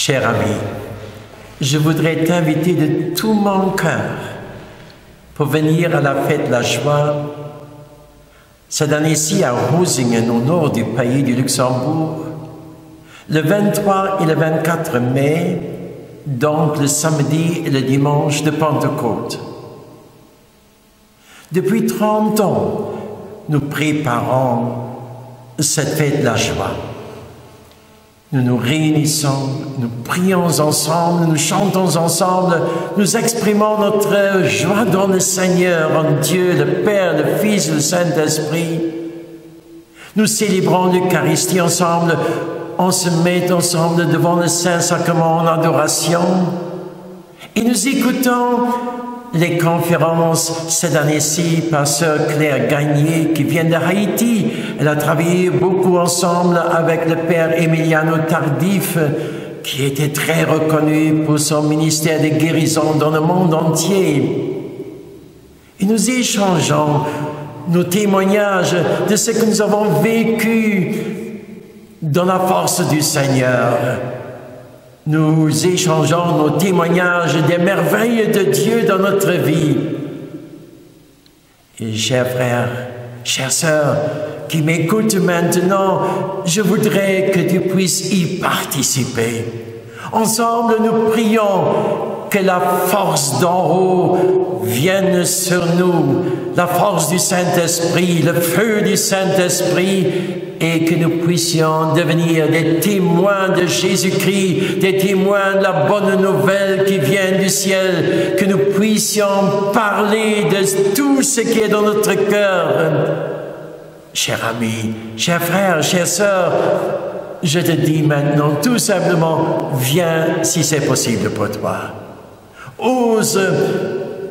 Cher ami, je voudrais t'inviter de tout mon cœur pour venir à la fête de la joie cette année-ci à Rosingen, au nord du pays du Luxembourg, le 23 et le 24 mai, donc le samedi et le dimanche de Pentecôte. Depuis 30 ans, nous préparons cette fête de la joie. Nous nous réunissons, nous prions ensemble, nous chantons ensemble, nous exprimons notre joie dans le Seigneur, en Dieu, le Père, le Fils, le Saint-Esprit. Nous célébrons l'Eucharistie ensemble, on se met ensemble devant le Saint-Sacrement en adoration et nous écoutons les conférences cette année-ci par Sœur Claire Gagné qui vient de Haïti. Elle a travaillé beaucoup ensemble avec le Père Emiliano Tardif qui était très reconnu pour son ministère de guérison dans le monde entier. Et nous échangeons nos témoignages de ce que nous avons vécu dans la force du Seigneur. Nous échangeons nos témoignages des merveilles de Dieu dans notre vie. Et chers frères, chères sœurs, qui m'écoutent maintenant, je voudrais que tu puisses y participer. Ensemble, nous prions que la force d'en haut vienne sur nous, la force du Saint-Esprit, le feu du Saint-Esprit, et que nous puissions devenir des témoins de Jésus-Christ, des témoins de la bonne nouvelle qui vient du ciel, que nous puissions parler de tout ce qui est dans notre cœur. Cher ami, chers frères, chères sœurs, je te dis maintenant tout simplement, viens si c'est possible pour toi. Ose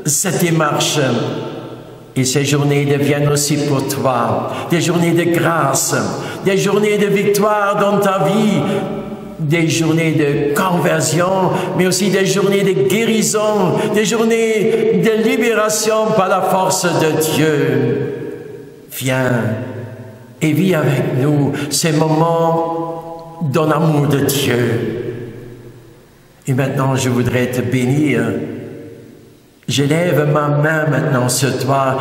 cette démarche. Et ces journées deviennent aussi pour toi des journées de grâce, des journées de victoire dans ta vie, des journées de conversion, mais aussi des journées de guérison, des journées de libération par la force de Dieu. Viens et vis avec nous ces moments dans l'amour de Dieu. Et maintenant, je voudrais te bénir. Je lève ma main maintenant sur toi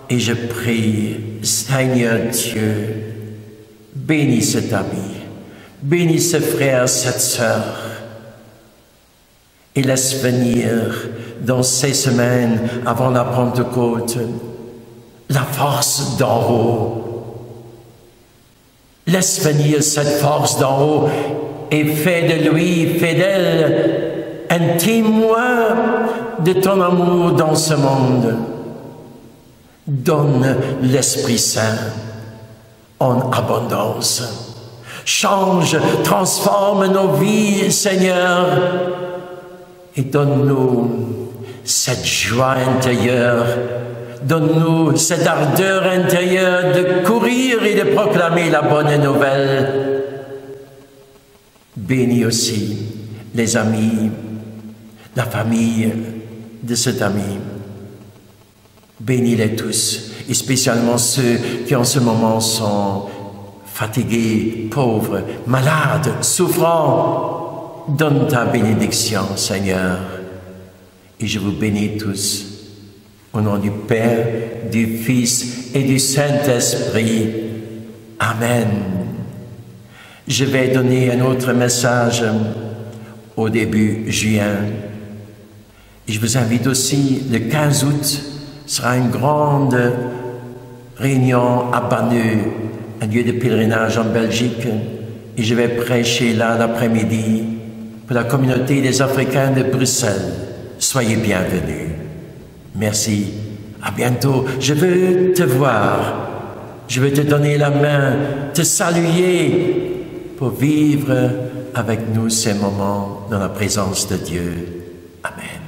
et je prie, Seigneur Dieu, bénis cet ami, bénis ce frère, cette sœur, et laisse venir dans ces semaines avant la Pentecôte la force d'en haut. Laisse venir cette force d'en haut et fais de lui, fais d'elle un témoin de ton amour dans ce monde. Donne l'Esprit Saint en abondance. Change, transforme nos vies, Seigneur, et donne-nous cette joie intérieure, donne-nous cette ardeur intérieure de courir et de proclamer la bonne nouvelle. Bénis aussi les amis, la famille de cet ami. Bénis-les tous, et spécialement ceux qui en ce moment sont fatigués, pauvres, malades, souffrants. Donne ta bénédiction, Seigneur. Et je vous bénis tous, au nom du Père, du Fils et du Saint-Esprit. Amen. Je vais donner un autre message au début juin. Et je vous invite aussi, le 15 août, sera une grande réunion à Banneux, un lieu de pèlerinage en Belgique. Et je vais prêcher là l'après-midi pour la communauté des Africains de Bruxelles. Soyez bienvenus. Merci. À bientôt. Je veux te voir. Je veux te donner la main, te saluer pour vivre avec nous ces moments dans la présence de Dieu. Amen.